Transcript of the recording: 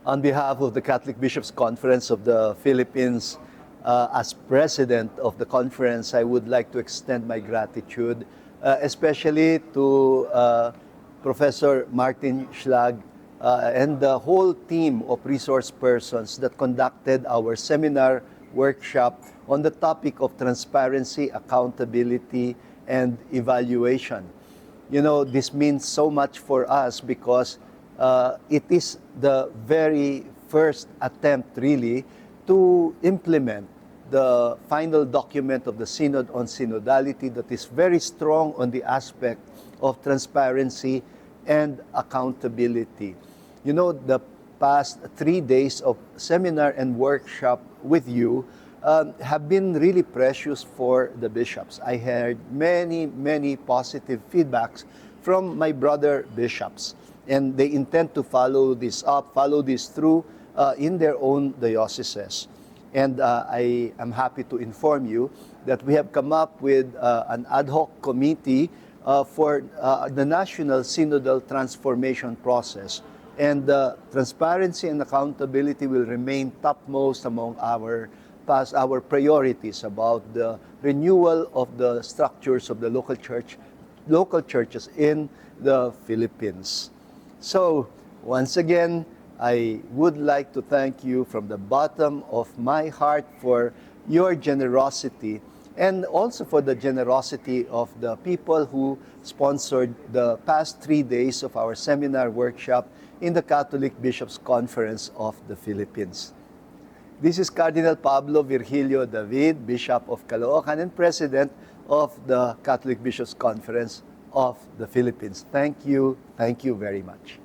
On behalf of the Catholic Bishops' Conference of the Philippines, as president of the conference, I would like to extend my gratitude, especially to Professor Martin Schlag and the whole team of resource persons that conducted our seminar workshop on the topic of transparency, accountability, and evaluation. You know, this means so much for us because it is the very first attempt, really, to implement the final document of the Synod on Synodality that is very strong on the aspect of transparency and accountability. You know, the past 3 days of seminar and workshop with you have been really precious for the bishops. I heard many positive feedbacks from my brother bishops, and they intend to follow this up, follow this through in their own dioceses. And I am happy to inform you that we have come up with an ad hoc committee for the National Synodal Transformation Process. And transparency and accountability will remain topmost among our priorities about the renewal of the structures of the local churches in the Philippines. So, once again, I would like to thank you from the bottom of my heart for your generosity and also for the generosity of the people who sponsored the past 3 days of our seminar workshop in the Catholic Bishops' Conference of the Philippines. This is Cardinal Pablo Virgilio David, Bishop of Caloocan and President of the Catholic Bishops' Conference of the Philippines. Thank you very much.